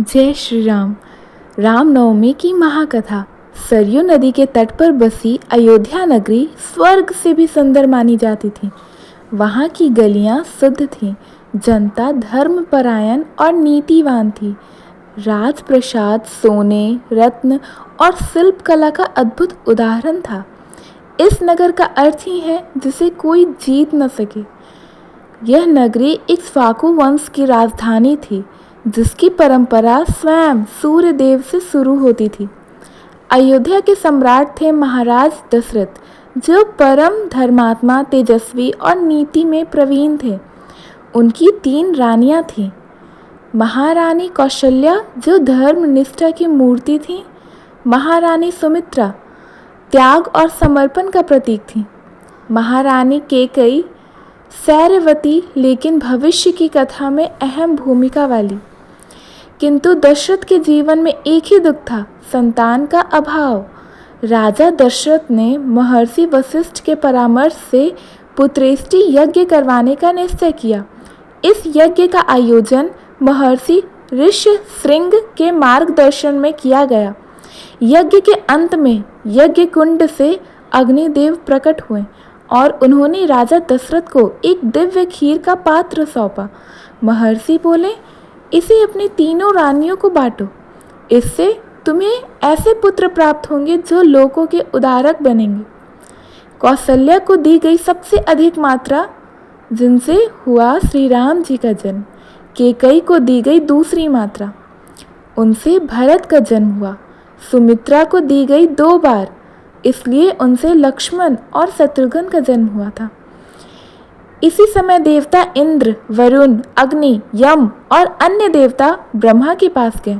जय श्री राम। रामनवमी की महाकथा। सरयू नदी के तट पर बसी अयोध्या नगरी स्वर्ग से भी सुंदर मानी जाती थी। वहाँ की गलियाँ शुद्ध थीं, जनता धर्मपरायण और नीतिवान थी। राजप्रसाद सोने, रत्न और शिल्प कला का अद्भुत उदाहरण था। इस नगर का अर्थ ही है जिसे कोई जीत न सके। यह नगरी इक्ष्वाकु वंश की राजधानी थी, जिसकी परंपरा स्वयं सूर्य देव से शुरू होती थी। अयोध्या के सम्राट थे महाराज दशरथ, जो परम धर्मात्मा, तेजस्वी और नीति में प्रवीण थे। उनकी 3 रानियां थीं। महारानी कौशल्या, जो धर्म निष्ठा की मूर्ति थी। महारानी सुमित्रा त्याग और समर्पण का प्रतीक थी। महारानी केकई सौर्यवती, लेकिन भविष्य की कथा में अहम भूमिका वाली। किंतु दशरथ के जीवन में एक ही दुख था, संतान का अभाव। राजा दशरथ ने महर्षि वशिष्ठ के परामर्श से पुत्रेष्टि यज्ञ करवाने का निश्चय किया। इस यज्ञ का आयोजन महर्षि ऋष्यशृंग के मार्गदर्शन में किया गया। यज्ञ के अंत में यज्ञ कुंड से अग्निदेव प्रकट हुए और उन्होंने राजा दशरथ को एक दिव्य खीर का पात्र सौंपा। महर्षि बोले, इसे अपनी 3 रानियों को बांटो। इससे तुम्हें ऐसे पुत्र प्राप्त होंगे जो लोगों के उद्धारक बनेंगे। कौशल्या को दी गई सबसे अधिक मात्रा, जिनसे हुआ श्री राम जी का जन्म। केकई को दी गई दूसरी मात्रा, उनसे भरत का जन्म हुआ। सुमित्रा को दी गई 2 बार, इसलिए उनसे लक्ष्मण और शत्रुघ्न का जन्म हुआ था। इसी समय देवता इंद्र, वरुण, अग्नि, यम और अन्य देवता ब्रह्मा के पास गए।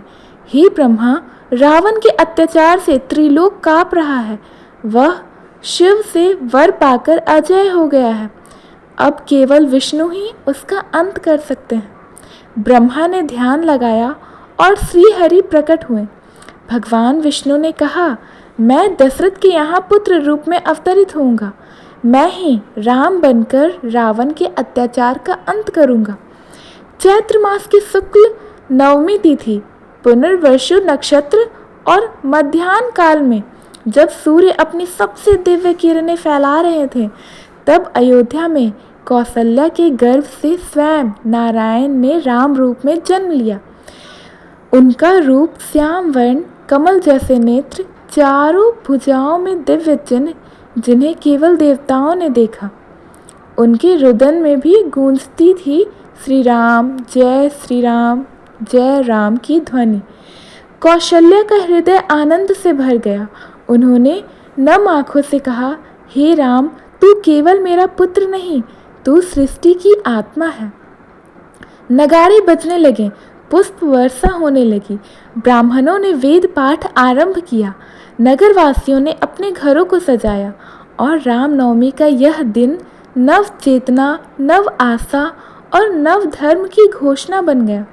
हे ब्रह्मा, रावण के अत्याचार से त्रिलोक कांप रहा है। वह शिव से वर पाकर अजय हो गया है। अब केवल विष्णु ही उसका अंत कर सकते हैं। ब्रह्मा ने ध्यान लगाया और श्री हरि प्रकट हुए। भगवान विष्णु ने कहा, मैं दशरथ के यहाँ पुत्र रूप में अवतरित होऊंगा। मैं ही राम बनकर रावण के अत्याचार का अंत करूंगा। चैत्र मास की शुक्ल नवमी तिथि, पुनर्वसु नक्षत्र और मध्याह्न काल में जब सूर्य अपनी सबसे दिव्य किरणें फैला रहे थे, तब अयोध्या में कौशल्या के गर्भ से स्वयं नारायण ने राम रूप में जन्म लिया। उनका रूप श्याम वर्ण, कमल जैसे नेत्र, चारों भुजाओं में दिव्य चिन्ह, जिन्हें केवल देवताओं ने देखा। उनके रुदन में भी गूंजती थी श्री राम, जय राम की ध्वनि। कौशल्या का हृदय आनंद से भर गया। उन्होंने नम आंखों से कहा, हे राम, तू केवल मेरा पुत्र नहीं, तू सृष्टि की आत्मा है। नगाड़े बजने लगे, पुष्प वर्षा होने लगी। ब्राह्मणों ने वेद पाठ आरंभ किया। नगरवासियों ने अपने घरों को सजाया और रामनवमी का यह दिन नव चेतना, नव आशा और नव धर्म की घोषणा बन गया।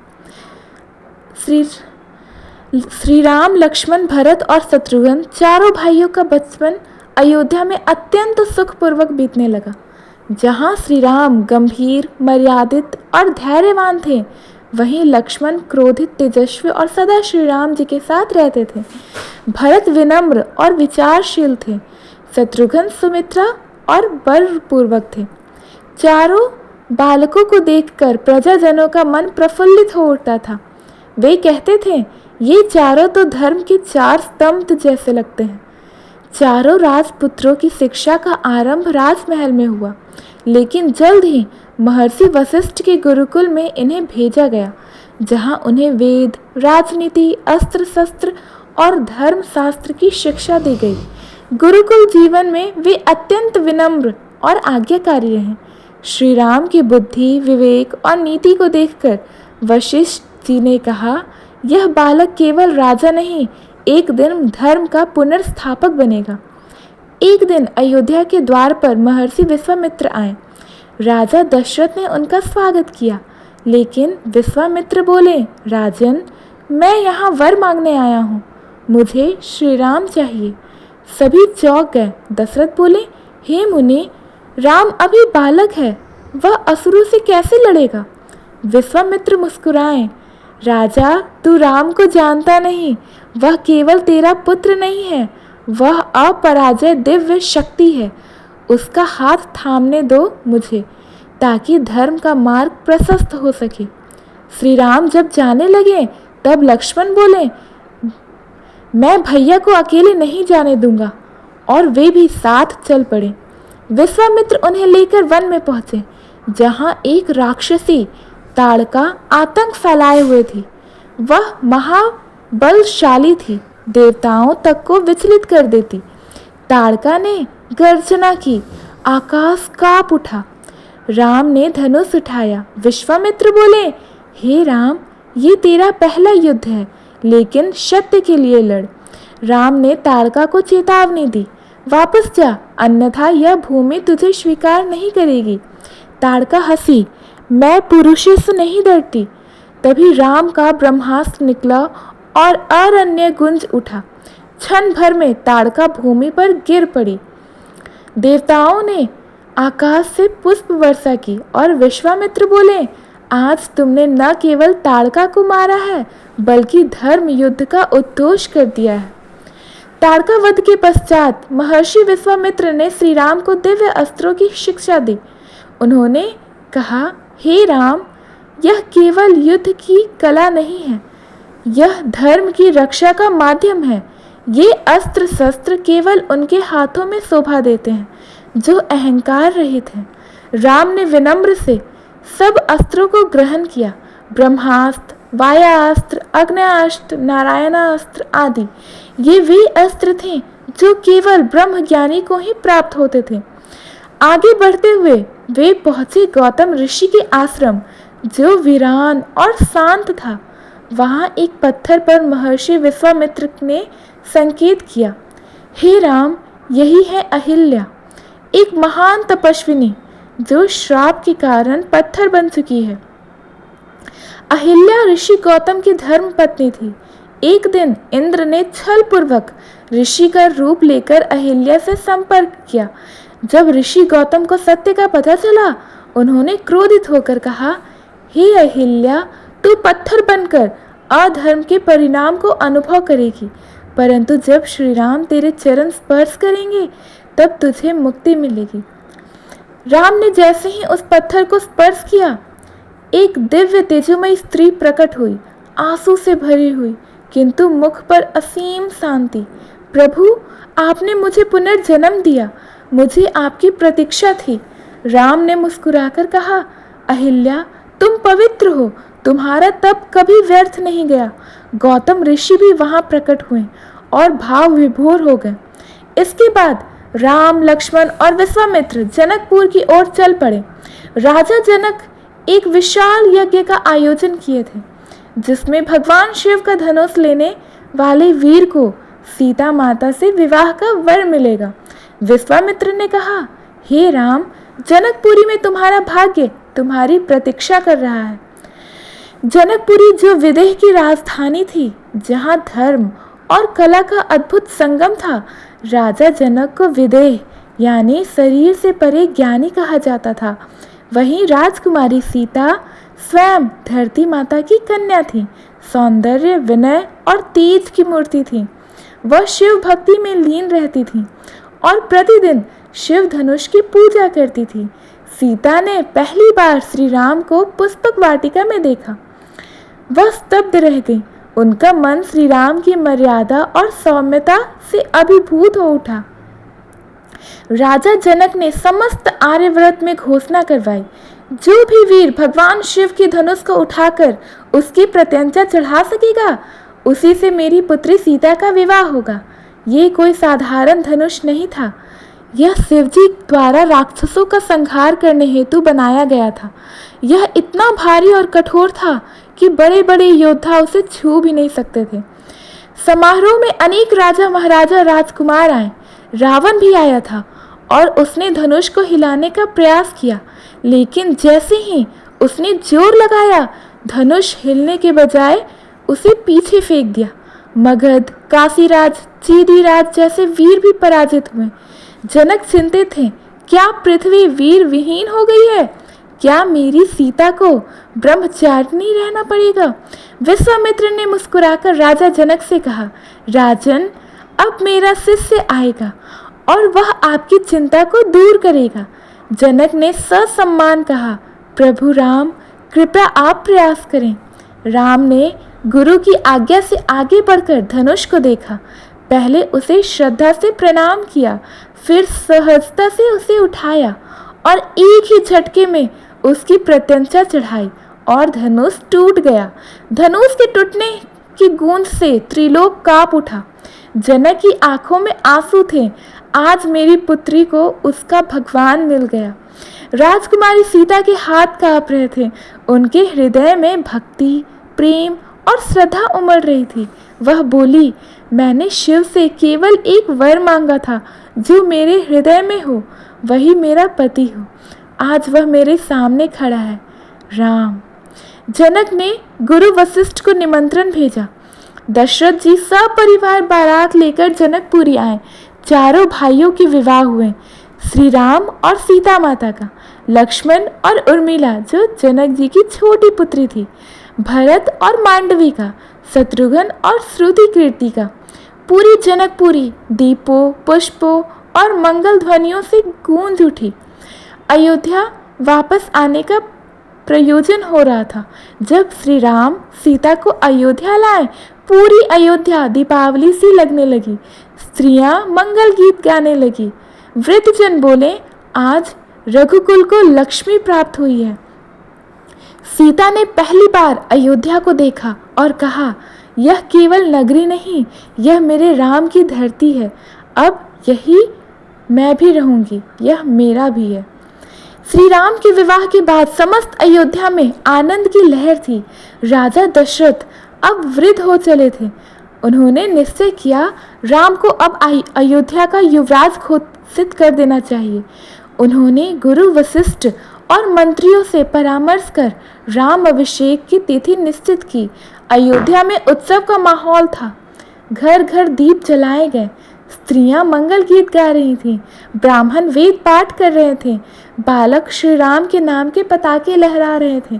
श्री राम, लक्ष्मण, भरत और शत्रुघ्न, चारों भाइयों का बचपन अयोध्या में अत्यंत सुखपूर्वक बीतने लगा। जहाँ श्री राम गंभीर, मर्यादित और धैर्यवान थे, वहीं लक्ष्मण क्रोधित, तेजस्वी और सदा श्री राम जी के साथ रहते थे। भरत विनम्र और विचारशील थे। शत्रुघ्न सुमित्रा और बलपूर्वक थे। चारों बालकों को देखकर प्रजाजनों का मन प्रफुल्लित हो उठता था। वे कहते थे, ये चारों तो धर्म के 4 स्तंभ जैसे लगते हैं। चारों राजपुत्रों की शिक्षा का आरंभ राजमहल में हुआ, लेकिन जल्द ही महर्षि वशिष्ठ के गुरुकुल में इन्हें भेजा गया, जहां उन्हें वेद, राजनीति, अस्त्र शस्त्र और धर्मशास्त्र की शिक्षा दी गई। गुरुकुल जीवन में वे अत्यंत विनम्र और आज्ञाकारी रहे। श्री राम की बुद्धि, विवेक और नीति को देखकर वशिष्ठ जी ने कहा, यह बालक केवल राजा नहीं, एक दिन धर्म का पुनर्स्थापक बनेगा। एक दिन अयोध्या के द्वार पर महर्षि विश्वामित्र आए। राजा दशरथ ने उनका स्वागत किया, लेकिन विश्वामित्र बोले, राजन, मैं यहाँ वर मांगने आया हूँ। मुझे श्री राम चाहिए। सभी चौंक गए। दशरथ बोले, हे मुनि, राम अभी बालक है, वह असुरों से कैसे लड़ेगा? विश्वामित्र मुस्कुराए, राजा, तू राम को जानता नहीं। वह केवल तेरा पुत्र नहीं है, वह अपराजय दिव्य शक्ति है। उसका हाथ थामने दो मुझे, ताकि धर्म का मार्ग प्रशस्त हो सके। श्री राम जब जाने लगे तब लक्ष्मण बोले, मैं भैया को अकेले नहीं जाने दूंगा, और वे भी साथ चल पड़े। विश्वामित्र उन्हें लेकर वन में पहुंचे, जहां एक राक्षसी ताड़का आतंक फैलाए हुए थी। वह महाबलशाली थी, देवताओं तक को विचलित कर देती। ताड़का ने गर्जना की, आकाश कांप उठा। राम ने धनुष उठाया। विश्वामित्र बोले, हे राम, ये तेरा पहला युद्ध है, लेकिन सत्य के लिए लड़। राम ने ताड़का को चेतावनी दी, वापस जा, अन्यथा यह भूमि तुझे स्वीकार नहीं करेगी। ताड़का हंसी, मैं पुरुषों से नहीं डरती। तभी राम का ब्रह्मास्त्र निकला और अरण्य गुंज उठा। क्षण भर में ताड़का भूमि पर गिर पड़ी। देवताओं ने आकाश से पुष्प वर्षा की और विश्वामित्र बोले, आज तुमने न केवल ताड़का को मारा है, बल्कि धर्म युद्ध का उद्घोष कर दिया है। ताड़का वध के पश्चात महर्षि विश्वामित्र ने श्री राम को दिव्य अस्त्रों की शिक्षा दी। उन्होंने कहा, हे राम, यह केवल युद्ध की कला नहीं है, यह धर्म की रक्षा का माध्यम है। ये अस्त्र शस्त्र केवल उनके हाथों में शोभा देते हैं जो अहंकार रहित हैं। राम ने विनम्र से सब अस्त्रों को ग्रहण किया। ब्रह्मास्त्र, वायास्त्र, अग्न्यास्त्र, नारायणास्त्र आदि ये वे अस्त्र थे जो केवल ब्रह्म ज्ञानी को ही प्राप्त होते थे। आगे बढ़ते हुए वे पहुंचे गौतम ऋषि के आश्रम, जो वीरान और शांत था। वहां एक पत्थर पर महर्षि विश्वामित्र ने संकेत किया, हे राम, यही है अहिल्या, एक महान तपस्विनी जो श्राप के कारण पत्थर बन चुकी है। अहिल्या ऋषि गौतम की धर्म पत्नी थी। एक दिन इंद्र ने छल पूर्वक ऋषि का रूप लेकर अहिल्या से संपर्क किया। जब ऋषि गौतम को सत्य का पता चला, उन्होंने क्रोधित होकर कहा, हे अहिल्या, तू पत्थर बनकर अधर्म के परिणाम को अनुभव करेगी, परंतु जब श्री राम तेरे चरण स्पर्श करेंगे तब तुझे मुक्ति मिलेगी। राम ने जैसे ही उस पत्थर को स्पर्श किया, एक दिव्य तेजोमयी स्त्री प्रकट हुई, आंसू से भरी हुई, किंतु मुख पर असीम शांति। प्रभु, आपने मुझे पुनर्जन्म दिया, मुझे आपकी प्रतीक्षा थी। राम ने मुस्कुराकर कहा, अहिल्या, तुम पवित्र हो, तुम्हारा तप कभी व्यर्थ नहीं गया। गौतम ऋषि भी वहां प्रकट हुए और भाव विभोर हो गए। इसके बाद राम, लक्ष्मण और विश्वामित्र जनकपुर की ओर चल पड़े। राजा जनक एक विशाल यज्ञ का आयोजन किए थे, जिसमें भगवान शिव का धनुष लेने वाले वीर को सीता माता से विवाह का वर मिलेगा। विश्वामित्र ने कहा, हे राम, जनकपुरी में तुम्हारा भाग्य तुम्हारी प्रतीक्षा कर रहा है। जनकपुरी जो विदेह की राजधानी थी, जहां धर्म और कला का अद्भुत संगम था। राजा जनक को विदेह यानी शरीर से परे ज्ञानी कहा जाता था। वहीं राजकुमारी सीता स्वयं धरती माता की कन्या थी, सौंदर्य, विनय और तेज की मूर्ति थी। वह शिव भक्ति में लीन रहती थी और प्रतिदिन शिव धनुष की पूजा करती थी। सीता ने पहली बार श्री राम को पुष्पक वाटिका में देखा। वह स्तब्ध रह गई। उनका मन श्री राम की मर्यादा और सौम्यता से अभिभूत हो उठा। राजा जनक ने समस्त आर्यव्रत में घोषणा करवाई, जो भी वीर भगवान शिव की धनुष को उठाकर उसकी प्रत्यंचा चढ़ा सकेगा, उसी से मेरी पुत्री सीता का विवाह होगा। ये कोई साधारण धनुष नहीं था, यह शिवजी द्वारा राक्षसों का संहार करने हेतु बनाया गया था। यह इतना भारी और कठोर था कि बड़े बड़े योद्धा उसे छू भी नहीं सकते थे। समारोह में अनेक राजा, महाराजा, राजकुमार आए। रावण भी आया था और उसने धनुष को हिलाने का प्रयास किया, लेकिन जैसे ही उसने जोर लगाया, धनुष हिलने के बजाय उसे पीछे फेंक दिया। मगध, काशीराज, चीदीराज जैसे वीर भी पराजित हुए। जनक चिंतित थे, क्या पृथ्वी वीर विहीन हो गई है? क्या मेरी सीता को ब्रह्मचारिणी रहना पड़ेगा? विश्वामित्र ने मुस्कुराकर राजा जनक से कहा, राजन, अब मेरा शिष्य आएगा और वह आपकी चिंता को दूर करेगा। जनक ने ससम्मान कहा, प्रभु राम, कृपया आप प्रयास करें। राम ने गुरु की आज्ञा से आगे बढ़कर धनुष को देखा। पहले उसे श्रद्धा से प्रणाम किया, फिर सहजता से उसे उठाया और एक ही झटके में उसकी प्रत्यंचा चढ़ाई और धनुष टूट गया। धनुष के टूटने की गूंज से त्रिलोक कांप उठा। जनक की आंखों में आंसू थे। आज मेरी पुत्री को उसका भगवान मिल गया। राजकुमारी सीता के हाथ कांप रहे थे। उनके हृदय में भक्ति, प्रेम और श्रद्धा उमड़ रही थी। वह बोली, मैंने शिव से केवल एक वर मांगा था, जो मेरे हृदय में हो वही मेरा पति हो। आज वह मेरे सामने खड़ा है। राम। जनक ने गुरु वशिष्ठ को निमंत्रण भेजा। दशरथ जी सपरिवार बारात लेकर जनकपुरी आए। चारों भाइयों के विवाह हुए, श्री राम और सीता माता का, लक्ष्मण और उर्मिला जो जनक जी की छोटी पुत्री थी, भरत और मांडवी का, शत्रुघ्न और श्रुति कीर्ति का। पूरी जनकपुरी दीपों, पुष्पों और मंगल ध्वनियों से गूंज उठी। अयोध्या वापस आने का प्रयोजन हो रहा था। जब श्री राम सीता को अयोध्या लाए, पूरी अयोध्या दीपावली सी लगने लगी। स्त्रियां मंगल गीत गाने लगी। वृद्धजन बोले, आज रघुकुल को लक्ष्मी प्राप्त हुई है। सीता ने पहली बार अयोध्या को देखा और कहा, यह केवल नगरी नहीं, यह मेरे राम की धरती है। अब यही मैं भी रहूंगी, यह मेरा भी है। श्री राम के विवाह के बाद समस्त अयोध्या में आनंद की लहर थी। राजा दशरथ अब वृद्ध हो चले थे। उन्होंने निश्चय किया, राम को अब अयोध्या का युवराज घोषित कर देना चाहिए। उन्होंने गुरु वशिष्ठ और मंत्रियों से परामर्श कर राम अभिषेक की तिथि निश्चित की। अयोध्या में उत्सव का माहौल था। घर घर दीप जलाए गए। स्त्रियां मंगल गीत गा रही थीं। ब्राह्मण वेद पाठ कर रहे थे। बालक श्री राम के नाम के पताके लहरा रहे थे।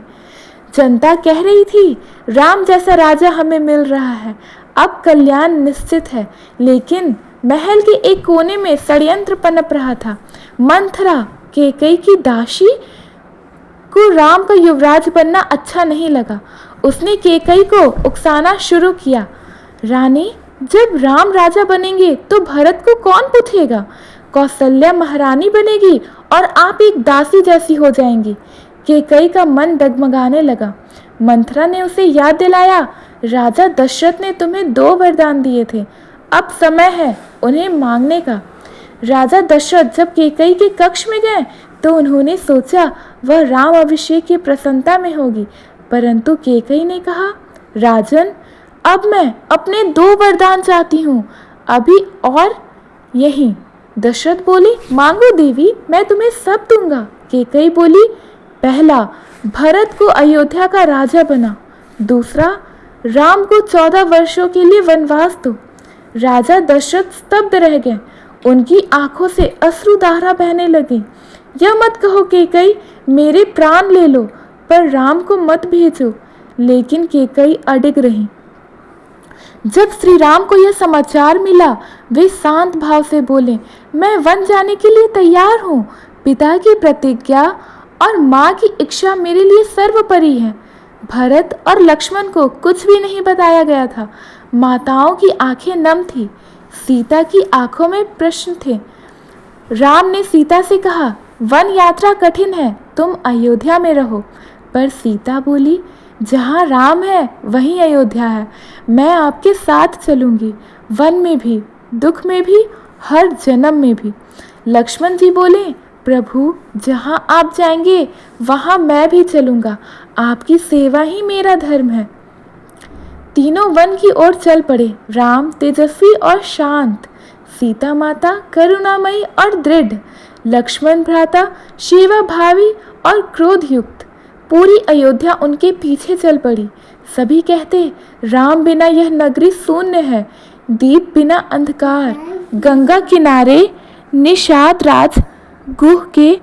जनता कह रही थी, राम जैसा राजा हमें मिल रहा है, अब कल्याण निश्चित है। लेकिन महल के एक कोने में षड्यंत्र पनप रहा था। मंथरा, कैकेयी की दासी, को राम का युवराज बनना अच्छा नहीं लगा। उसने कैकेयी को उकसाना शुरू किया, रानी, जब राम राजा बनेंगे तो भरत को कौन पूछेगा? कौशल्या महारानी बनेगी और आप एक दासी जैसी हो जाएंगी। कैकेयी का मन डगमगाने लगा। मंथरा ने उसे याद दिलाया, राजा दशरथ ने तुम्हें 2 वरदान दिए थे, अब समय है उन्हें मांगने का। राजा दशरथ जब कैकेयी के कक्ष में गए तो उन्होंने सोचा वह राम अभिषेक की प्रसन्नता में होगी, परंतु कैकेयी ने कहा, राजन, अब मैं अपने 2 वरदान चाहती हूँ, अभी और यही। दशरथ बोले, मांगो देवी, मैं तुम्हें सब दूंगा। कैकेयी बोली, पहला, भरत को अयोध्या का राजा बना। दूसरा, राम को 14 वर्षों के लिए वनवास दो। राजा दशरथ स्तब्ध रह गए। उनकी आंखों से अश्रुधारा बहने लगी। यह मत कहो कैकेयी, मेरे प्राण ले लो, पर राम को मत भेजो। लेकिन कैकेयी अडिग रही। जब श्री राम को यह समाचार मिला, वे शांत भाव से बोले, मैं वन जाने के लिए तैयार हूँ। पिता की प्रतिज्ञा और माँ की इच्छा मेरे लिए सर्वोपरि है। भरत और लक्ष्मण को कुछ भी नहीं बताया गया था। माताओं की आंखें नम थी। सीता की आंखों में प्रश्न थे। राम ने सीता से कहा, वन यात्रा कठिन है, तुम अयोध्या में रहो। पर सीता बोली, जहाँ राम है वहीं अयोध्या है। मैं आपके साथ चलूंगी, वन में भी, दुख में भी, हर जन्म में भी। लक्ष्मण जी बोले, प्रभु, जहाँ आप जाएंगे वहाँ मैं भी चलूंगा। आपकी सेवा ही मेरा धर्म है। तीनों वन की ओर चल पड़े। राम तेजस्वी और शांत, सीता माता करुणामयी और दृढ़, लक्ष्मण भ्राता सेवा भावी और क्रोधयुक्त। पूरी अयोध्या उनके पीछे चल पड़ी। सभी कहते, राम बिना यह नगरी शून्य है, दीप बिना अंधकार। गंगा किनारे निषाद राज गुह के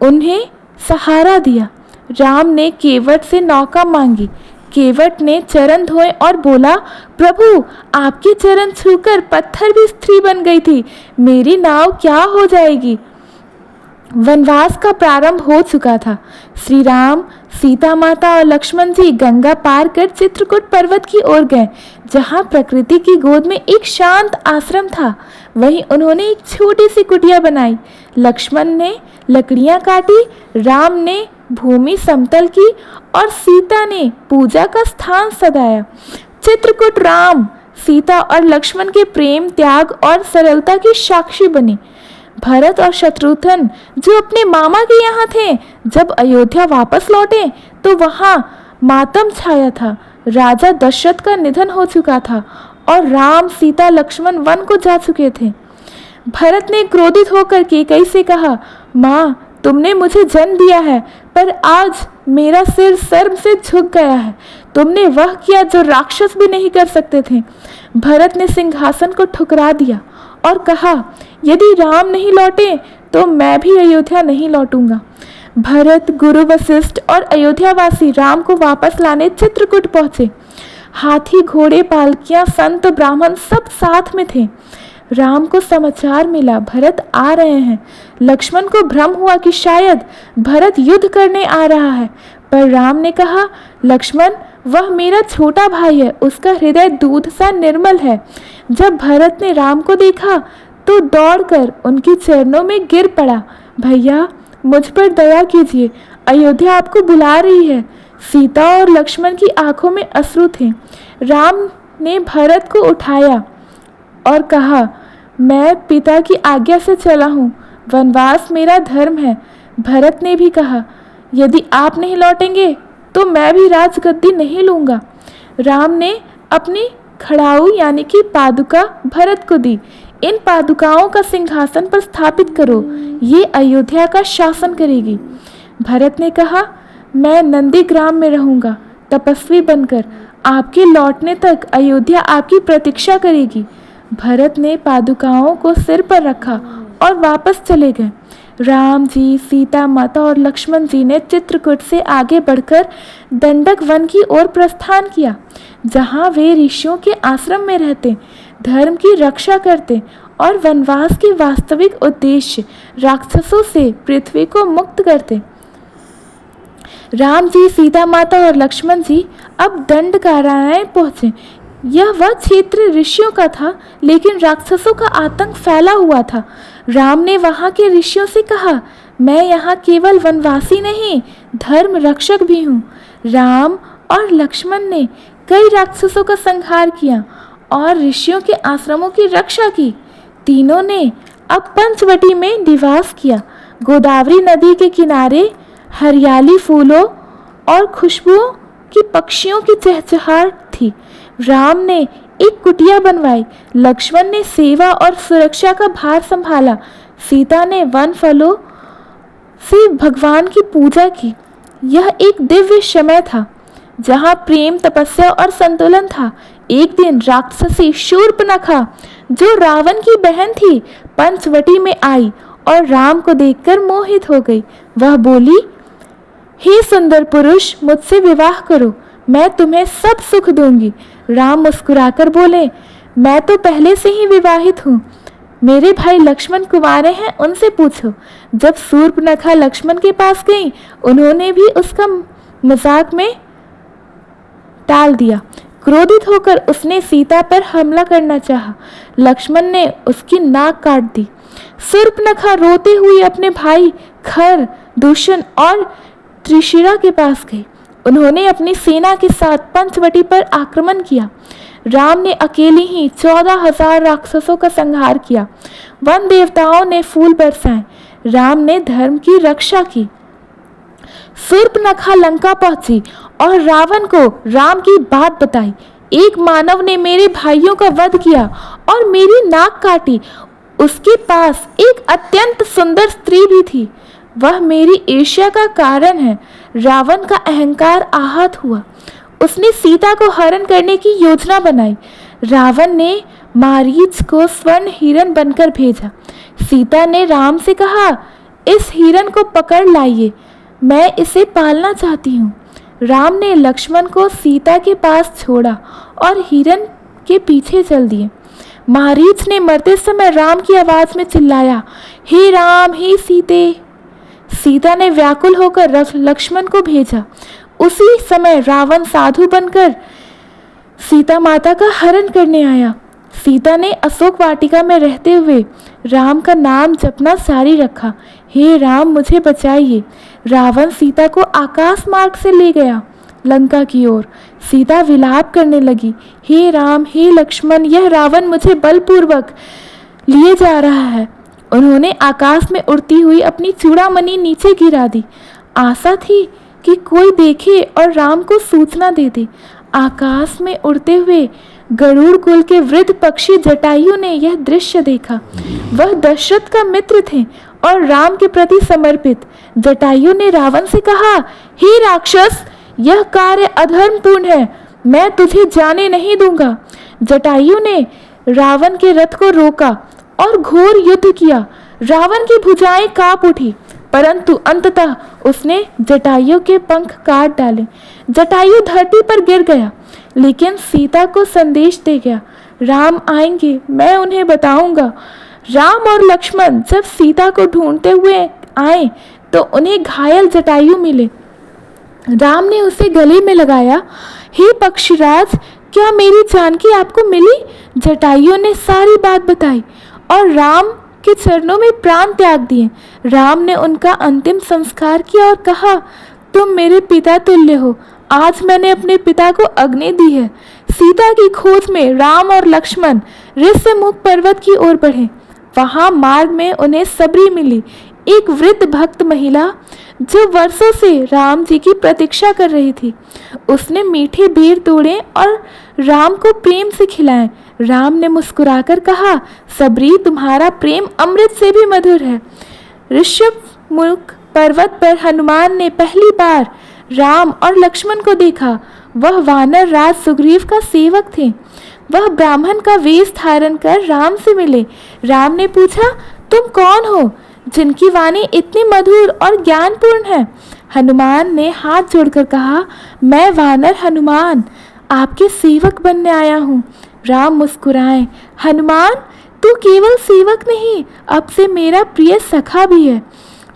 उन्हें सहारा दिया। राम ने केवट से नौका मांगी। केवट ने चरण धोए और बोला, प्रभु, आपके चरण छूकर पत्थर भी स्त्री बन गई थी, मेरी नाव क्या हो जाएगी। वनवास का प्रारंभ हो चुका था। श्री राम, सीता माता और लक्ष्मण जी गंगा पार कर चित्रकूट पर्वत की ओर गए, जहाँ प्रकृति की गोद में एक शांत आश्रम था। वहीं उन्होंने एक छोटी सी कुटिया बनाई। लक्ष्मण ने लकड़ियां काटी, राम ने भूमि समतल की और सीता ने पूजा का स्थान सजाया। चित्रकूट राम, सीता और लक्ष्मण के प्रेम, त्याग और सरलता की साक्षी बनी। भरत और शत्रुघ्न जो अपने मामा के यहाँ थे, जब अयोध्या वापस लौटे तो वहाँ मातम छाया था। राजा दशरथ का निधन हो चुका था और राम, सीता, लक्ष्मण वन को जा चुके थे। भरत ने क्रोधित होकर कैकेयी से कहा, माँ, तुमने मुझे जन्म दिया है, पर आज मेरा सिर शर्म से झुक गया है। तुमने वह किया जो राक्षस भी नहीं कर सकते थे। भरत ने सिंहासन को ठुकरा दिया और कहा, यदि राम नहीं लौटे तो मैं भी अयोध्या नहीं लौटूंगा। भरत, गुरु वशिष्ठ और अयोध्यावासी राम को वापस लाने चित्रकूट पहुंचे। हाथी, घोड़े, पालकियां, संत, ब्राह्मण सब साथ में थे। राम को समाचार मिला, भरत आ रहे हैं। लक्ष्मण को भ्रम हुआ कि शायद भरत युद्ध करने आ रहा है, पर राम ने कहा, लक्ष्मण, वह मेरा छोटा भाई है, उसका हृदय दूध सा निर्मल है। जब भरत ने राम को देखा तो दौड़कर उनके चरणों में गिर पड़ा। भैया, मुझ पर दया कीजिए, अयोध्या आपको बुला रही है। सीता और लक्ष्मण की आंखों में अश्रु थे। राम ने भरत को उठाया और कहा, मैं पिता की आज्ञा से चला हूँ, वनवास मेरा धर्म है। भरत ने भी कहा, यदि आप नहीं लौटेंगे तो मैं भी राजगद्दी नहीं लूँगा। राम ने अपनी खड़ाऊ यानी कि पादुका भरत को दी। इन पादुकाओं का सिंहासन पर स्थापित करो, ये अयोध्या का शासन करेगी। भरत ने कहा, मैं नंदीग्राम में रहूँगा, तपस्वी बनकर। आपके लौटने तक अयोध्या आपकी प्रतीक्षा करेगी। भरत ने पादुकाओं को सिर पर रखा और वापस चले गए। राम जी, सीता माता और लक्ष्मण जी ने चित्रकूट से आगे बढ़कर दंडक वन की ओर प्रस्थान किया, जहाँ वे ऋषियों के आश्रम में रहते, धर्म की रक्षा करते और वनवास के वास्तविक उद्देश्य राक्षसों से पृथ्वी को मुक्त करते। राम जी, सीता माता और लक्ष्मण जी अब दंडकारण्य पहुँचे। यह वह क्षेत्र ऋषियों का था, लेकिन राक्षसों का आतंक फैला हुआ था। राम ने वहाँ के ऋषियों से कहा, मैं यहाँ केवल वनवासी नहीं, धर्म रक्षक भी हूँ। राम और लक्ष्मण ने कई राक्षसों का संहार किया और ऋषियों के आश्रमों की रक्षा की। तीनों ने अब पंचवटी में निवास किया। गोदावरी नदी के किनारे हरियाली, फूलों और खुशबुओं की पक्षियों की चहचहाहट थी। राम ने एक कुटिया बनवाई, लक्ष्मण ने सेवा और सुरक्षा का भार संभाला, सीता ने वन फलों से भगवान की पूजा की। यह एक दिव्य समय था जहाँ प्रेम, तपस्या और संतुलन था। एक दिन राक्षसी शूर्पणखा, जो रावण की बहन थी, पंचवटी में आई और राम को देखकर मोहित हो गई। वह बोली, हे सुंदर पुरुष, मुझसे विवाह करो, मैं तुम्हें सब सुख दूंगी। राम मुस्कुराकर बोले, मैं तो पहले से ही विवाहित हूँ, मेरे भाई लक्ष्मण कुंवारे हैं, उनसे पूछो। जब शूर्पणखा लक्ष्मण के पास गई, उन्होंने भी उसका मजाक में टाल दिया। क्रोधित होकर उसने सीता पर हमला करना चाहा। लक्ष्मण ने उसकी नाक काट दी। शूर्पणखा रोते हुए अपने भाई खर, दूषण और त्रिशिरा के पास गई। उन्होंने अपनी सेना के साथ पंचवटी पर आक्रमण किया। राम ने अकेले ही 14,000 राक्षसों का संहार किया। वन देवताओं ने फूल बरसाए। राम ने धर्म की रक्षा की। शूर्पणखा लंका पहुंची और रावण को राम की बात बताई। एक मानव ने मेरे भाइयों का वध किया और मेरी नाक काटी। उसके पास एक अत्यंत सुंदर स्त्री भी थी, वह मेरी ईर्ष्या का कारण है। रावण का अहंकार आहत हुआ। उसने सीता को हरण करने की योजना बनाई। रावण ने मारीच को स्वर्ण हिरण बनकर भेजा। सीता ने राम से कहा, इस हिरण को पकड़ लाइए। मैं इसे पालना चाहती हूँ। राम ने लक्ष्मण को सीता के पास छोड़ा और हिरन के पीछे चल दिए। मारीच ने मरते समय राम की आवाज में चिल्लाया, हे राम, हे सीते। सीता ने व्याकुल होकर लक्ष्मण को भेजा। उसी समय रावण साधु बनकर सीता माता का हरण करने आया। सीता ने अशोक वाटिका में रहते हुए राम का नाम जपना जारी रखा, हे राम, मुझे बचाइए। रावण सीता को आकाश मार्ग से ले गया लंका की ओर। सीता विलाप करने लगी, हे राम, हे लक्ष्मण, यह रावण मुझे बलपूर्वक लिए जा रहा है। उन्होंने आकाश में उड़ती हुई अपनी चूड़ामणि नीचे गिरा दी। आशा थी कि कोई देखे और राम को सूचना दे दे। आकाश में उड़ते हुए गरुड़ कुल के वृद्ध पक्षी जटायु ने यह दृश्य देखा। वह दशरथ का मित्र थे और राम के प्रति समर्पित। जटायु ने रावण से कहा, हे राक्षस, यह कार्य अधर्मपूर्ण है, मैं तुझे जाने नहीं दूंगा। जटायु ने रावण के रथ को रोका और घोर युद्ध किया। रावण की भुजाएं कांप उठी, परंतु अंततः उसने जटायु के पंख काट डाले। जटायु धरती पर गिर गया, लेकिन सीता को संदेश दे गया, राम आएंगे, मैं उन्हें बताऊंगा। राम और लक्ष्मण जब सीता को ढूंढते हुए आए तो उन्हें घायल जटायु मिले। राम ने उसे गले में लगाया, हे पक्षीराज, क्या मेरी जानकी आपको मिली? जटायु ने सारी बात बताई और राम के चरणों में प्राण त्याग दिए। राम ने उनका अंतिम संस्कार किया और कहा, तुम मेरे पिता तुल्य हो, आज मैंने अपने पिता को अग्नि दी है। सीता की खोज में राम और लक्ष्मण ऋष्यमुख पर्वत की ओर बढ़े। वहां मार्ग में उन्हें सबरी मिली, एक वृद्ध भक्त महिला जो वर्षों से राम जी की प्रतीक्षा कर रही थी। उसने मीठे बेर तोड़े और राम को प्रेम से खिलाए। राम ने मुस्कुराकर कहा, सबरी, तुम्हारा प्रेम अमृत से भी मधुर है। ऋष्यमुख पर्वत पर हनुमान ने पहली बार राम और लक्ष्मण को देखा। वह वानर राज सुग्रीव का सेवक थे। वह ब्राह्मण का वेश धारण कर राम से मिले। राम ने पूछा, तुम कौन हो जिनकी वाणी इतनी मधुर और ज्ञानपूर्ण है? हनुमान ने हाथ जोड़कर कहा, मैं वानर हनुमान आपके सेवक बनने आया हूँ। राम मुस्कुराए, हनुमान, तू केवल सेवक नहीं, अब से मेरा प्रिय सखा भी है।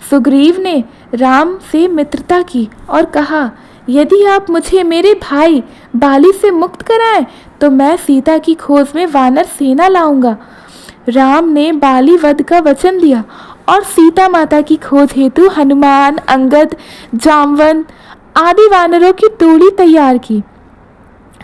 सुग्रीव ने राम से मित्रता की और कहा, यदि आप मुझे मेरे भाई बाली से मुक्त कराएं तो मैं सीता की खोज में वानर सेना लाऊंगा। राम ने बाली वध का वचन दिया और सीता माता की खोज हेतु हनुमान, अंगद, जामवन आदि वानरों की टोली तैयार की।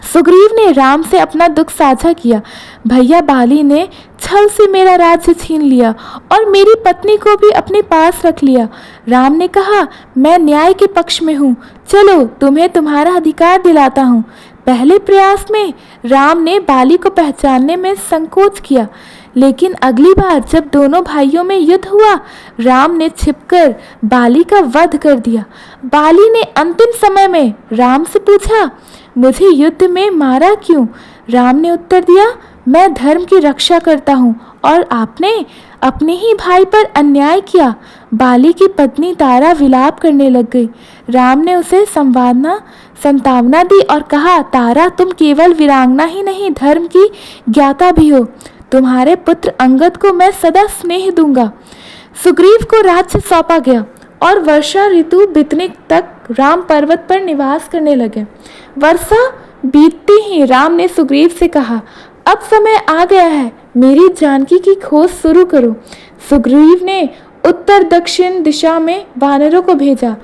सुग्रीव ने राम से अपना दुख साझा किया, भैया बाली ने छल से मेरा राज्य छीन लिया और मेरी पत्नी को भी अपने पास रख लिया। राम ने कहा, मैं न्याय के पक्ष में हूँ, चलो तुम्हें तुम्हारा अधिकार दिलाता हूँ। पहले प्रयास में राम ने बाली को पहचानने में संकोच किया, लेकिन अगली बार जब दोनों भाइयों में युद्ध हुआ, राम ने छिपकर बाली का वध कर दिया। बाली ने अंतिम समय में राम से पूछा, मुझे युद्ध में मारा क्यों? राम ने उत्तर दिया, मैं धर्म की रक्षा करता हूँ और आपने अपने ही भाई पर अन्याय किया। बाली की पत्नी तारा विलाप करने लग गई। राम ने उसे संतावना दी और कहा, तारा, तुम केवल वीरांगना ही नहीं, धर्म की ज्ञाता भी हो। तुम्हारे पुत्र अंगद को मैं सदा स्नेह दूंगा। सुग्रीव को राज्य सौंपा गया और वर्षा ऋतु बीतने तक राम पर्वत पर निवास करने लगे। वर्षा बीतते ही राम ने सुग्रीव से कहा, अब समय आ गया है, मेरी जानकी की खोज शुरू करो। सुग्रीव ने उत्तर दक्षिण दिशा में वानरों को भेजा।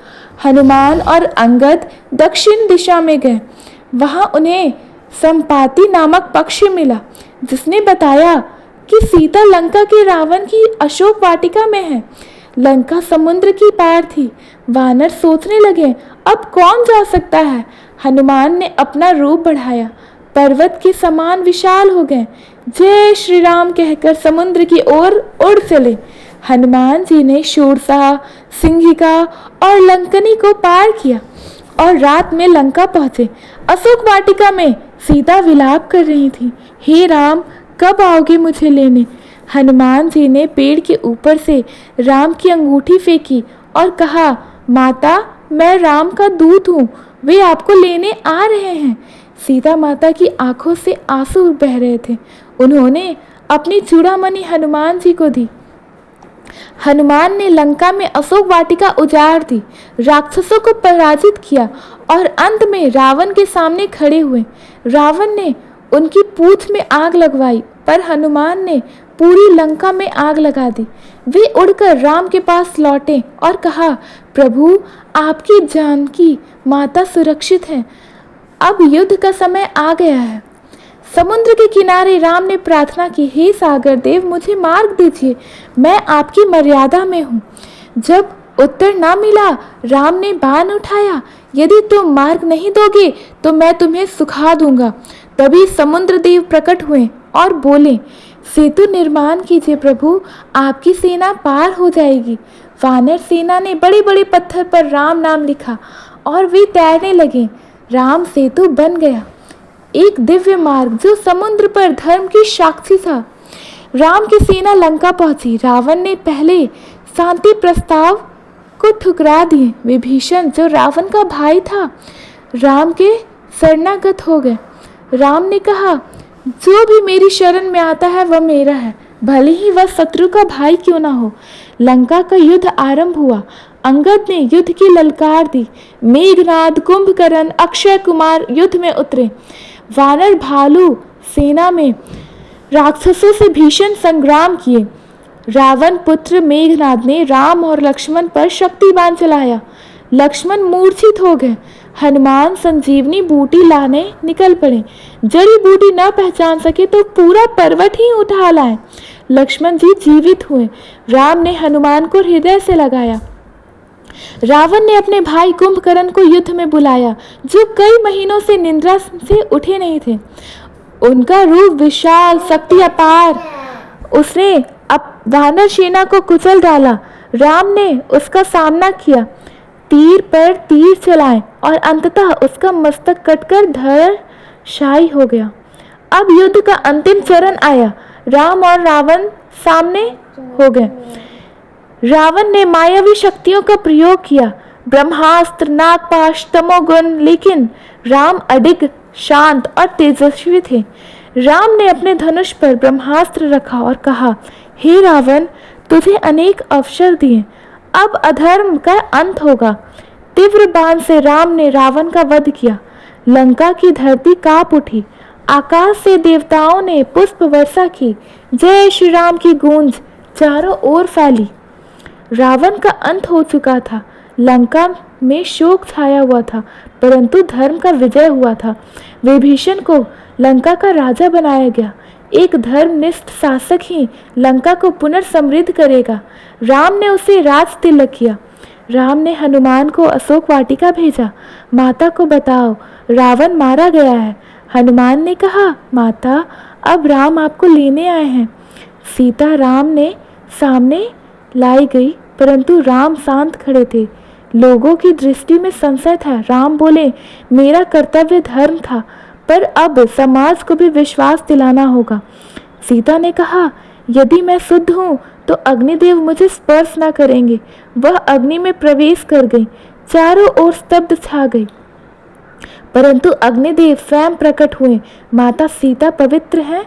हनुमान और अंगद दक्षिण दिशा में गए। वहां उन्हें संपाति नामक पक्षी मिला, जिसने बताया कि सीता लंका के रावण की अशोक वाटिका में है। लंका समुद्र की पार थी। वानर सोचने लगे, अब कौन जा सकता है? हनुमान ने अपना रूप बढ़ाया, पर्वत के समान विशाल हो गए। जय श्री राम कहकर समुद्र की ओर उड़ चले। हनुमान जी ने शूरसा, सिंहिका और लंकनी को पार किया और रात में लंका पहुंचे। अशोक वाटिका में सीता विलाप कर रही थी, हे राम, कब आओगे मुझे लेने? हनुमान जी ने पेड़ के ऊपर से राम की अंगूठी फेंकी और कहा, माता, मैं राम का दूत हूँ, वे आपको लेने आ रहे हैं। सीता माता की आंखों से आंसू बह रहे थे। उन्होंने अपनी चूड़ामणि हनुमान जी को दी। हनुमान ने लंका में अशोक वाटिका उजाड़ दी, राक्षसों को पराजित किया और अंत में रावण के सामने खड़े हुए। रावण ने उनकी पूंछ में आग लगवाई, पर हनुमान ने पूरी लंका में आग लगा दी। वे उड़कर राम के पास लौटे और कहा, प्रभु, आपकी जानकी माता सुरक्षित है। अब युद्ध का समय आ गया है। समुद्र के किनारे राम ने प्रार्थना की, हे सागर देव, मुझे मार्ग दीजिए, मैं आपकी मर्यादा में हूँ। जब उत्तर ना मिला, राम ने बाण उठाया, यदि तुम मार्ग नहीं दोगे तो मैं तुम्हें सुखा दूंगा। तभी समुद्र देव प्रकट हुए और बोले, सेतु निर्माण कीजिए प्रभु, आपकी सेना पार हो जाएगी। वानर सेना ने बड़े बड़े पत्थर पर राम नाम लिखा और वे तैरने लगे। राम सेतु बन गया, एक दिव्य मार्ग जो समुद्र पर धर्म की साक्षी था। राम की सेना लंका पहुंची। रावण ने पहले शांति प्रस्ताव को ठुकरा दिए। विभीषण, जो रावण का भाई था, राम के शरणागत हो गए। राम ने कहा, जो भी मेरी शरण में आता है वह मेरा है, भले ही वह शत्रु का भाई क्यों ना हो। लंका का युद्ध आरंभ हुआ। अंगद ने युद्ध की ललकार दी। मेघनाद, कुंभकर्ण, अक्षय कुमार युद्ध में उतरे। वानर भालू सेना में राक्षसों से भीषण संग्राम किए। रावण पुत्र मेघनाद ने राम और लक्ष्मण पर शक्ति बाण चलाया। लक्ष्मण मूर्छित हो गए। हनुमान संजीवनी बूटी लाने निकल पड़े। जड़ी बूटी न पहचान सके तो पूरा पर्वत ही उठा लाए। लक्ष्मण जी जीवित हुए। राम ने हनुमान को हृदय से लगाया। रावण ने अपने भाई कुंभकर्ण को युद्ध में बुलाया, जो कई महीनों से निद्रा से उठे नहीं थे। उनका रूप विशाल, शक्ति अपार। उसने वानर सेना को कुचल डाला। राम ने उसका सामना किया, तीर पर तीर चलाए और अंततः उसका मस्तक कटकर धराशायी हो गया। अब युद्ध का अंतिम चरण आया। राम और रावण सामने हो गए। रावण ने मायावी शक्तियों का प्रयोग किया, ब्रह्मास्त्र, नागपाश, तमोगुण, लेकिन राम अडिग, शांत और तेजस्वी थे। राम ने अपने धनुष पर ब्रह्मास्त्र रखा और कहा, हे रावण, तुझे अनेक अवसर दिए, अब अधर्म का अंत होगा। तीव्र बाण से राम ने रावण का वध किया। लंका की धरती कांप उठी। आकाश से देवताओं ने पुष्प वर्षा की। जय श्री राम की गूंज चारों ओर फैली। रावण का अंत हो चुका था। लंका में शोक छाया हुआ था, परंतु धर्म का विजय हुआ था। विभीषण को लंका का राजा बनाया गया। एक धर्मनिष्ठ शासक ही लंका को पुनर्समृद्ध करेगा। राम ने उसे राज तिलक किया। राम ने हनुमान को अशोक वाटिका भेजा। माता को बताओ, रावण मारा गया है। हनुमान ने कहा, माता, अब राम आपको लेने आए हैं। सीता राम ने सामने लाई गई, परंतु राम शांत खड़े थे। लोगों की दृष्टि में संशय था। राम बोले, मेरा कर्तव्य धर्म था, पर अब समाज को भी विश्वास दिलाना होगा। सीता ने कहा, यदि मैं शुद्ध हूँ तो अग्निदेव मुझे स्पर्श न करेंगे। वह अग्नि में प्रवेश कर गई। चारों ओर स्तब्ध छा गई, परंतु अग्निदेव स्वयं प्रकट हुए। माता सीता पवित्र हैं।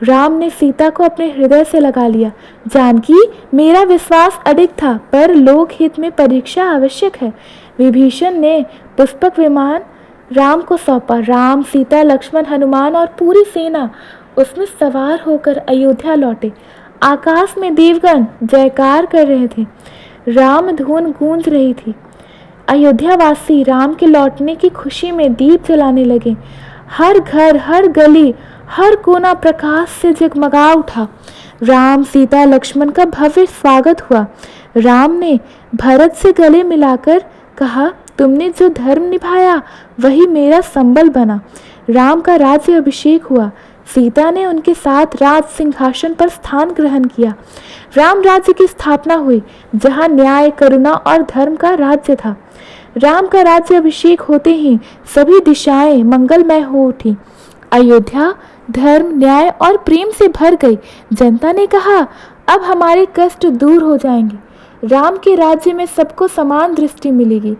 राम ने सीता को अपने हृदय से लगा लिया। जानकी, मेरा विश्वास अडिग था, पर लोकहित में परीक्षा आवश्यक है। विभीषण ने पुष्पक विमान राम को सौंपा। राम, सीता, लक्ष्मण, हनुमान और पूरी सेना उसमें सवार होकर अयोध्या लौटे। आकाश में देवगण जयकार कर रहे थे। राम धुन गूंज रही थी। अयोध्यावासी राम के लौटने की खुशी में दीप जलाने लगे। हर घर, हर गली, हर कोना प्रकाश से जगमगा उठा। राम, सीता, लक्ष्मण का भव्य स्वागत हुआ। राम ने भरत से गले मिलाकर कहा, तुमने जो धर्म निभाया वही मेरा संबल बना। राम का राज्य अभिषेक हुआ। सीता ने उनके साथ राज सिंहासन पर स्थान ग्रहण किया। राम राज्य की स्थापना हुई, जहां न्याय, करुणा और धर्म का राज्य था। राम का राज्य अभिषेक होते ही सभी दिशाएं मंगलमय हो उठी। अयोध्या धर्म, न्याय और प्रेम से भर गई। जनता ने कहा, अब हमारे कष्ट दूर हो जाएंगे। राम के राज्य में सबको समान दृष्टि मिलेगी।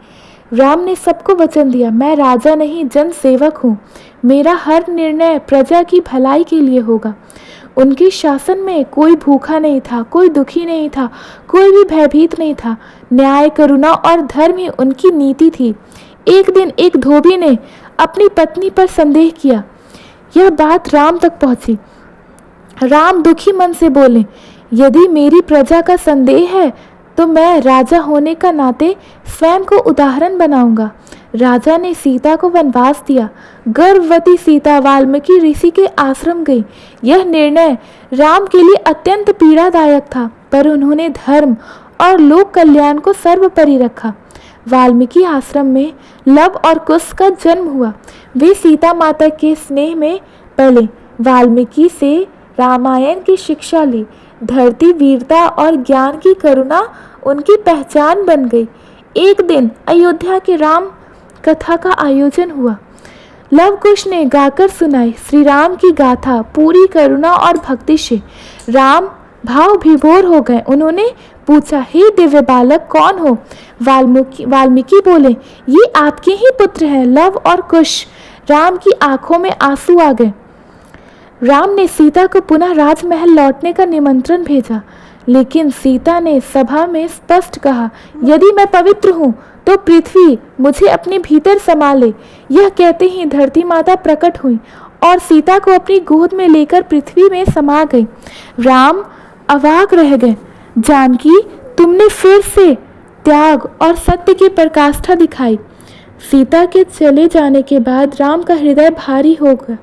राम ने सबको वचन दिया, मैं राजा नहीं जन सेवक हूँ। मेरा हर निर्णय प्रजा की भलाई के लिए होगा। उनके शासन में कोई भूखा नहीं था, कोई दुखी नहीं था, कोई भी भयभीत नहीं था। न्याय, करुणा और धर्म ही उनकी नीति थी। एक दिन एक धोबी ने अपनी पत्नी पर संदेह किया। यह बात राम तक पहुंची। राम दुखी मन से बोले, यदि मेरी प्रजा का संदेह है तो मैं राजा होने का नाते स्वयं को उदाहरण बनाऊंगा। राजा ने सीता को वनवास दिया। गर्भवती सीता वाल्मीकि ऋषि के आश्रम गई। यह निर्णय राम के लिए अत्यंत पीड़ादायक था, पर उन्होंने धर्म और लोक कल्याण को सर्वोपरि रखा। वाल्मीकि आश्रम में लव और कुश का जन्म हुआ। वे सीता माता के स्नेह में पले। वाल्मीकि से रामायण की शिक्षा ली। धरती वीरता और ज्ञान की करुणा उनकी पहचान बन गई। एक दिन अयोध्या के राम कथा का आयोजन हुआ। लव कुश ने गाकर सुनाई श्री राम की गाथा पूरी करुणा और भक्ति से। राम भाव विभोर हो गए। उन्होंने पूछा, हे दिव्य बालक कौन हो? वाल्मीकि बोले, ये आपके ही पुत्र हैं, लव और कुश। राम की आंखों में आंसू आ गए। राम ने सीता को पुनः राजमहल लौटने का निमंत्रण भेजा, लेकिन सीता ने सभा में स्पष्ट कहा, यदि मैं पवित्र हूँ तो पृथ्वी मुझे अपने भीतर समा ले। यह कहते ही धरती माता प्रकट हुई और सीता को अपनी गोद में लेकर पृथ्वी में समा गई। राम अवाक रह गए। जानकी, तुमने फिर से त्याग और सत्य की पराकाष्ठा दिखाई। सीता के चले जाने के बाद राम का हृदय भारी हो गया।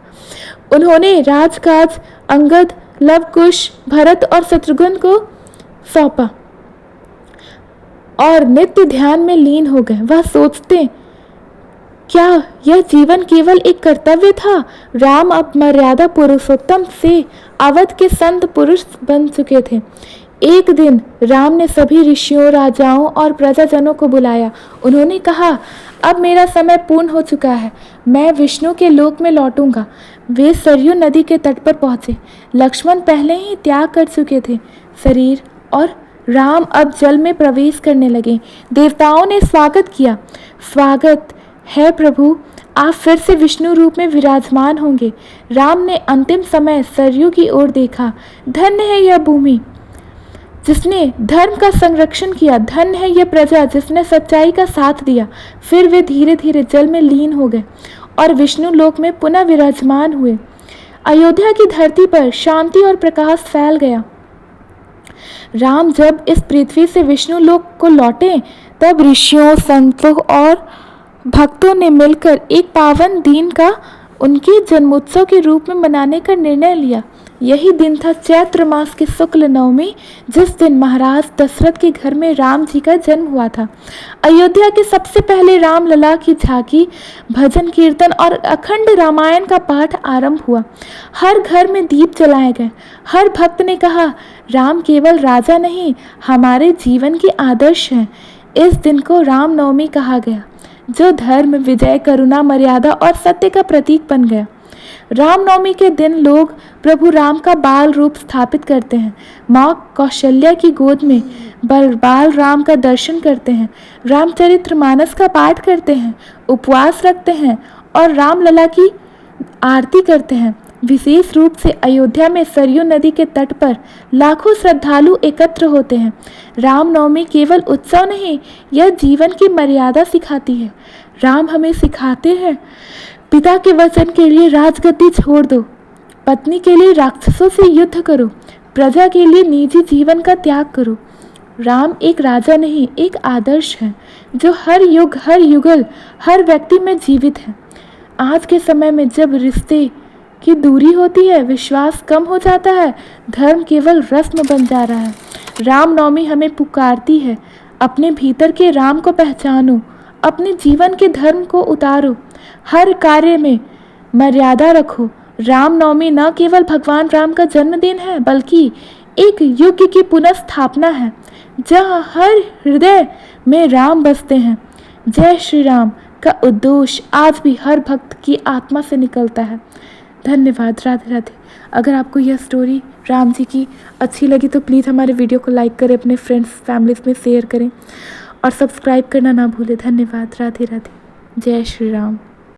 उन्होंने राजकाज अंगद, लवकुश, भरत और शत्रुघ्न को सौंपा और नित्य ध्यान में लीन हो गए। वह सोचते, क्या यह जीवन केवल एक कर्तव्य था? राम अब मर्यादा पुरुषोत्तम से अवध के संत पुरुष बन चुके थे। एक दिन राम ने सभी ऋषियों, राजाओं और प्रजाजनों को बुलाया। उन्होंने कहा, अब मेरा समय पूर्ण हो चुका है, मैं विष्णु के लोक में लौटूंगा। वे सरयू नदी के तट पर पहुंचे। लक्ष्मण पहले ही त्याग कर चुके थे शरीर और राम अब जल में प्रवेश करने लगे। देवताओं ने स्वागत किया। स्वागत है प्रभु, आप फिर से विष्णु रूप में विराजमान होंगे। राम ने अंतिम समय सरयू की ओर देखा। धन्य है यह भूमि जिसने धर्म का संरक्षण किया। धन्य है यह प्रजा जिसने सच्चाई का साथ दिया। फिर वे धीरे धीरे जल में लीन हो गए और विष्णु लोक में पुनः विराजमान हुए। अयोध्या की धरती पर शांति और प्रकाश फैल गया। राम जब इस पृथ्वी से विष्णु लोक को लौटे, तब ऋषियों, संतों और भक्तों ने मिलकर एक पावन दिन का उनके जन्मोत्सव के रूप में मनाने का निर्णय लिया। यही दिन था चैत्र मास की शुक्ल नवमी, जिस दिन महाराज दशरथ के घर में राम जी का जन्म हुआ था। अयोध्या के सबसे पहले रामलला की झांकी, भजन कीर्तन और अखंड रामायण का पाठ आरंभ हुआ। हर घर में दीप जलाए गए। हर भक्त ने कहा, राम केवल राजा नहीं, हमारे जीवन के आदर्श हैं। इस दिन को रामनवमी कहा गया, जो धर्म, विजय, करुणा, मर्यादा और सत्य का प्रतीक बन गया। रामनवमी के दिन लोग प्रभु राम का बाल रूप स्थापित करते हैं। माँ कौशल्या की गोद में बाल राम का दर्शन करते हैं। रामचरितमानस का पाठ करते हैं, उपवास रखते हैं और रामलला की आरती करते हैं। विशेष रूप से अयोध्या में सरयू नदी के तट पर लाखों श्रद्धालु एकत्र होते हैं। रामनवमी केवल उत्सव नहीं, यह जीवन की मर्यादा सिखाती है। राम हमें सिखाते हैं, पिता के वचन के लिए राजगद्दी छोड़ दो, पत्नी के लिए राक्षसों से युद्ध करो, प्रजा के लिए निजी जीवन का त्याग करो। राम एक राजा नहीं, एक आदर्श है, जो हर युग, हर युगल, हर व्यक्ति में जीवित है। आज के समय में जब रिश्ते की दूरी होती है, विश्वास कम हो जाता है, धर्म केवल रस्म बन जा रहा है, रामनवमी हमें पुकारती है, अपने भीतर के राम को पहचानो, अपने जीवन के धर्म को उतारो, हर कार्य में मर्यादा रखो। रामनवमी न केवल भगवान राम का जन्मदिन है, बल्कि एक युग की पुनर्स्थापना है, जहाँ हर हृदय में राम बसते हैं। जय श्री राम का उद्घोष आज भी हर भक्त की आत्मा से निकलता है। धन्यवाद। राधे राधे। अगर आपको यह स्टोरी राम जी की अच्छी लगी तो प्लीज़ हमारे वीडियो को लाइक करें, अपने फ्रेंड्स फैमिलीज़ में शेयर करें और सब्सक्राइब करना ना भूलें। धन्यवाद। राधे राधे। जय श्री राम।